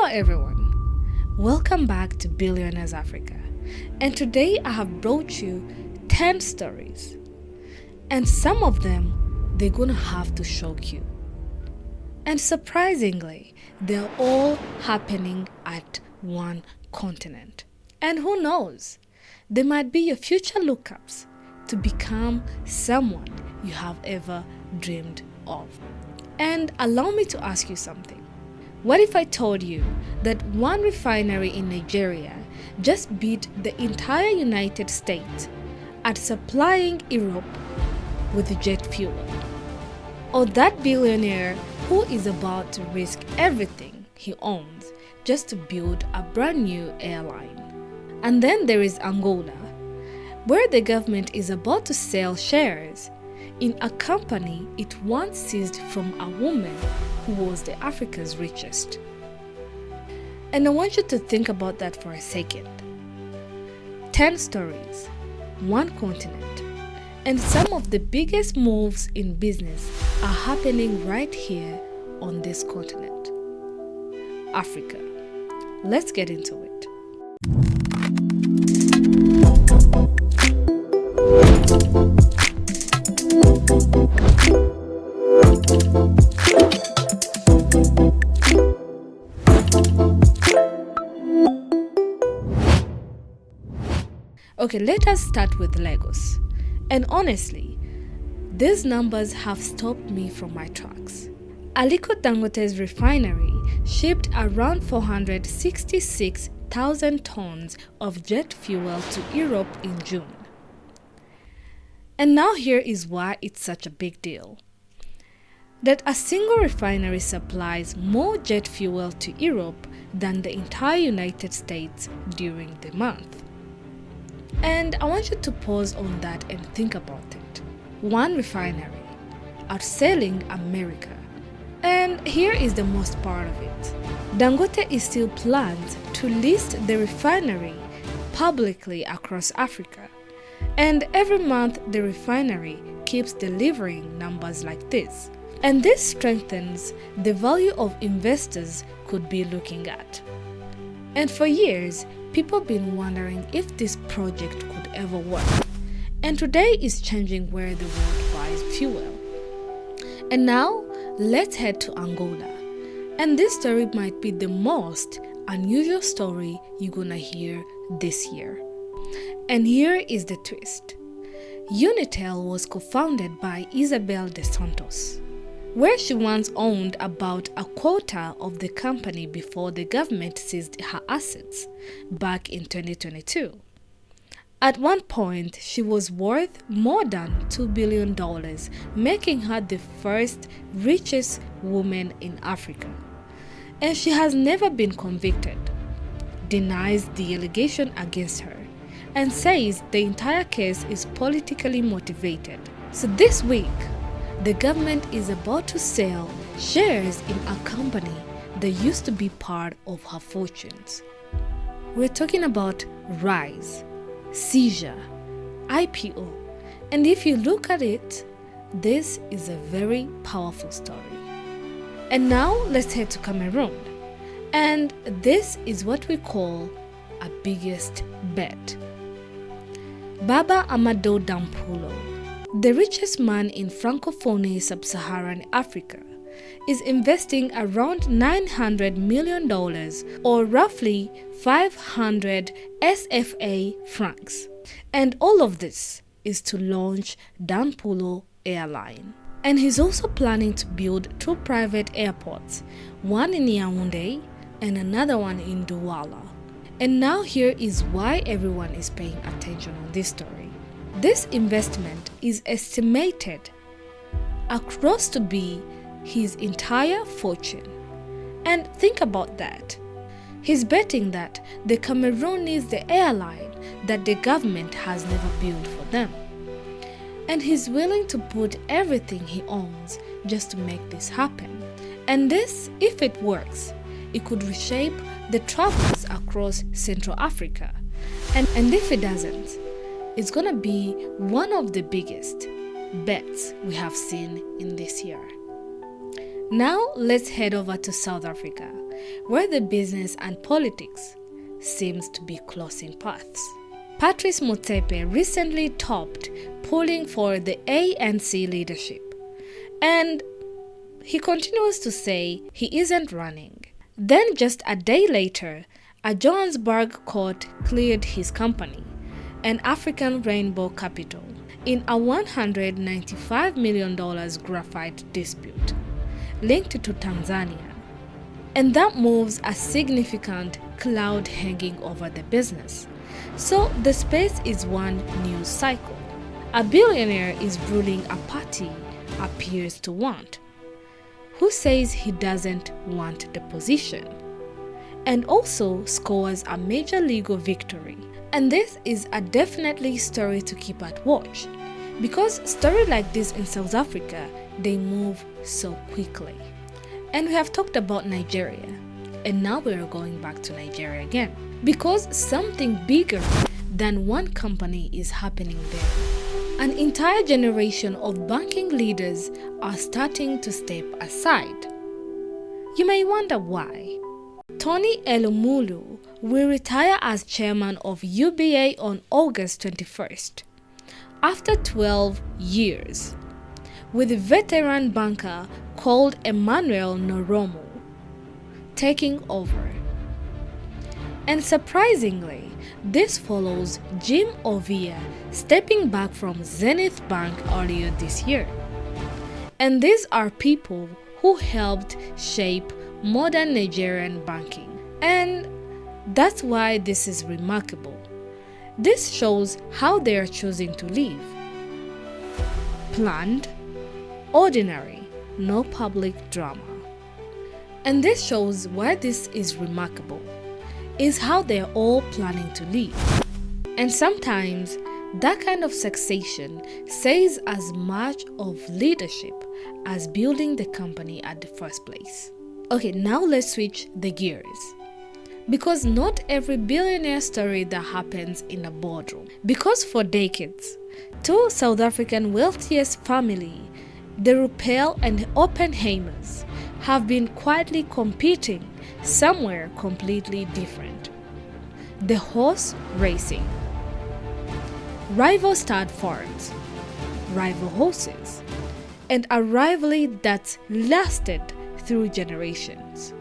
Hello everyone, welcome back to Billionaires.Africa, and today I have brought you 10 stories, and some of them they're gonna have to shock you. And surprisingly, they're all happening at one continent. And who knows, they might be your future lookups to become someone you have ever dreamed of. And allow me to ask you something. What if I told you that one refinery in Nigeria just beat the entire United States at supplying Europe with jet fuel? Or that billionaire who is about to risk everything he owns just to build a brand new airline? And then there is Angola, where the government is about to sell shares in a company it once seized from a woman who was the Africa's richest. And I want you to think about that for a second. 10 stories, one continent, and some of the biggest moves in business are happening right here on this continent, Africa. Let's get into it. Okay, let us start with Lagos. And honestly, these numbers have stopped me from my tracks. Aliko Dangote's refinery shipped around 466,000 tons of jet fuel to Europe in June. And now here is why it's such a big deal. That a single refinery supplies more jet fuel to Europe than the entire United States during the month. And I want you to pause on that and think about it. One refinery outselling America. And here is the most part of it. Dangote is still planned to list the refinery publicly across Africa. And every month the refinery keeps delivering numbers like this. And this strengthens the value of investors could be looking at. And for years, people have been wondering if this project could ever work. And today is changing where the world buys fuel. And now, let's head to Angola. And this story might be the most unusual story you're gonna hear this year. And here is the twist. Unitel was co-founded by Isabel dos Santos, where she once owned about a quarter of the company before the government seized her assets back in 2022. At one point, she was worth more than $2 billion, making her the first richest woman in Africa. And she has never been convicted, denies the allegation against her, and says the entire case is politically motivated. So this week, the government is about to sell shares in a company that used to be part of her fortunes. We're talking about Rise, Seizure, IPO, and if you look at it, this is a very powerful story. And now let's head to Cameroon, and this is what we call a biggest bet. Baba Ahmadou Danpullo, the richest man in Francophone sub-Saharan Africa, is investing around $900 million or roughly 500 SFA francs. And all of this is to launch Danpullo Airline. And he's also planning to build 2 private airports, one in Yaoundé and another one in Douala. And now here is why everyone is paying attention on this story. This investment is estimated across to be his entire fortune. And think about that. He's betting that the Cameroon needs the airline that the government has never built for them. And he's willing to put everything he owns just to make this happen. And this, if it works, it could reshape the travels across Central Africa. And if it doesn't, it's gonna be one of the biggest bets we have seen in this year. Now let's head over to South Africa where the business and politics seems to be crossing paths. Patrice Motsepe recently topped polling for the ANC leadership, and he continues to say he isn't running. Then just a day later, a Johannesburg court cleared his company, an African Rainbow Capital, in a $195 million graphite dispute linked to Tanzania. And that moves a significant cloud hanging over the business. So the space is one news cycle. A billionaire is ruling a party appears to want, who says he doesn't want the position, and also scores a major legal victory. And this is a definitely story to keep at watch, because stories like this in South Africa, they move so quickly. And we have talked about Nigeria, and now we are going back to Nigeria again, because something bigger than one company is happening there. An entire generation of banking leaders are starting to step aside. You may wonder why. Tony Elumelu will retire as chairman of UBA on August 21st, after 12 years, with veteran banker called Emmanuel Noromo taking over. And surprisingly, this follows Jim Ovia stepping back from Zenith Bank earlier this year. And these are people who helped shape modern Nigerian banking. And that's why this is remarkable. This shows how they are choosing to live. Planned, ordinary, no public drama. And this shows why this is remarkable, is how they are all planning to live. And sometimes that kind of succession says as much of leadership as building the company at the first place. Okay, now let's switch the gears. Because not every billionaire story that happens in a boardroom. Because for decades, two South African wealthiest family, the Ruppel and Oppenheimers, have been quietly competing somewhere completely different. The horse racing. Rival stud farms, rival horses, and a rivalry that's lasted through generations.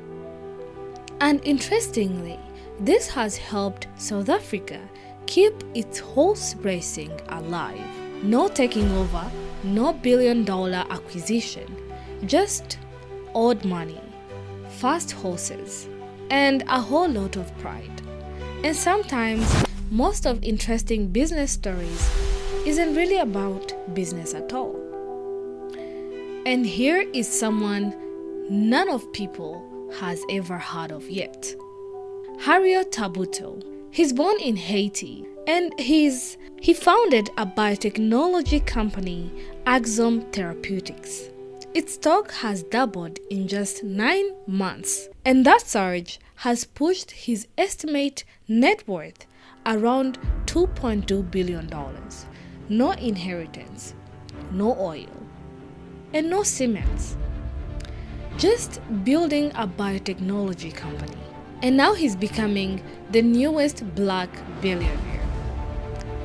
And interestingly, this has helped South Africa keep its horse racing alive. No taking over, no billion-dollar acquisition, just old money, fast horses, and a whole lot of pride. And sometimes, most of interesting business stories isn't really about business at all. And here is someone none of people has ever heard of yet. Harriet Tabuteau. He's born in Haiti, and he founded a biotechnology company, Axome Therapeutics. Its stock has doubled in just 9 months, and that surge has pushed his estimate net worth around $2.2 billion. No inheritance, no oil, and no cement. Just building a biotechnology company. And now he's becoming the newest black billionaire.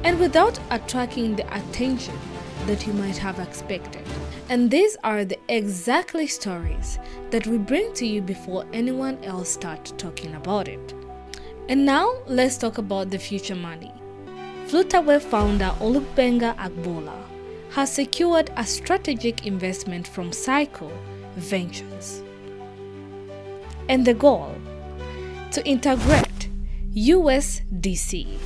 And without attracting the attention that you might have expected. And these are the exactly stories that we bring to you before anyone else starts talking about it. And now let's talk about the future money. Flutterwave founder Olubenga Agbola has secured a strategic investment from Cycle Ventures. And the goal? To integrate USDC,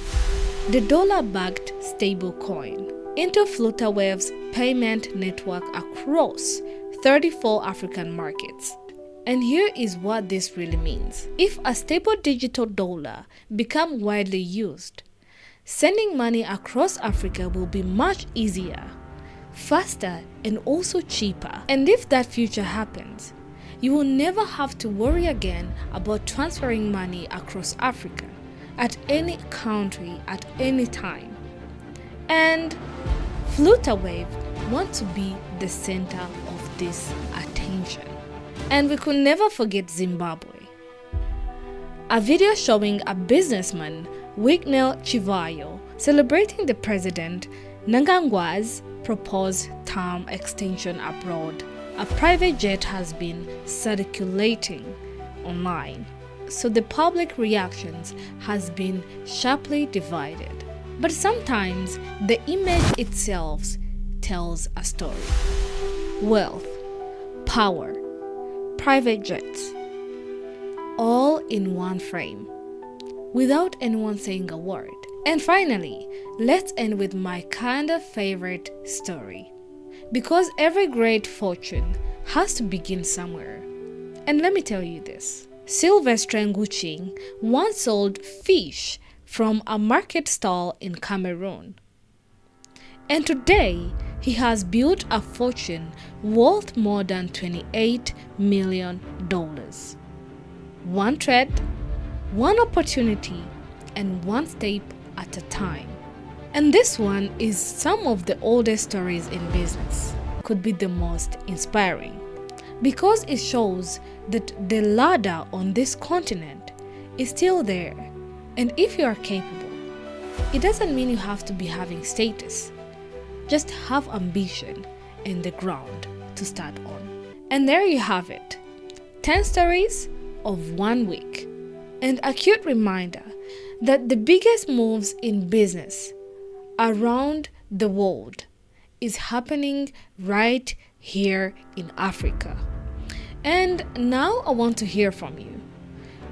the dollar-backed stablecoin, into Flutterwave's payment network across 34 African markets. And here is what this really means. If a stable digital dollar becomes widely used, sending money across Africa will be much easier, faster, and also cheaper. And if that future happens, you will never have to worry again about transferring money across Africa at any country at any time. And Flutterwave wants to be the center of this attention. And we could never forget Zimbabwe, a video showing a businessman, Wignell Chivayo, celebrating the president Mnangagwa's proposed term extension abroad. A private jet has been circulating online, so the public reactions has been sharply divided. But sometimes the image itself tells a story. Wealth, power, private jets, all in one frame, without anyone saying a word. And finally, let's end with my kind of favorite story. Because every great fortune has to begin somewhere. And let me tell you this. Sylvestre Nguchi once sold fish from a market stall in Cameroon. And today, he has built a fortune worth more than $28 million. One thread, one opportunity, and one step at a time. And this one is some of the oldest stories in business. Could be the most inspiring because it shows that the ladder on this continent is still there. And if you are capable, it doesn't mean you have to be having status. Just have ambition and the ground to start on. And there you have it. 10 stories of 1 week. And a cute reminder that the biggest moves in business around the world is happening right here in Africa. And now I want to hear from you.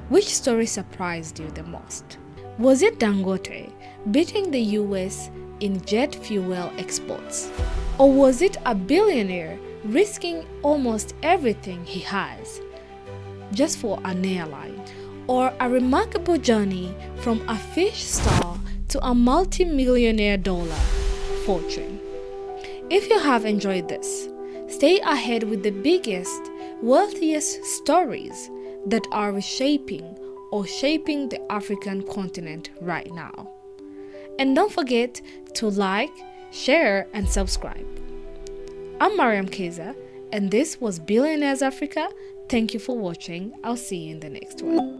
Which story surprised you the most? Was it Dangote beating the US in jet fuel exports? Or was it a billionaire risking almost everything he has just for an airline? Or a remarkable journey from a fish stall to a multi-millionaire dollar fortune? If you have enjoyed this, stay ahead with the biggest, wealthiest stories that are reshaping or shaping the African continent right now. And don't forget to like, share, and subscribe. I'm Mariam Keza, and this was Billionaires Africa. Thank you for watching. I'll see you in the next one.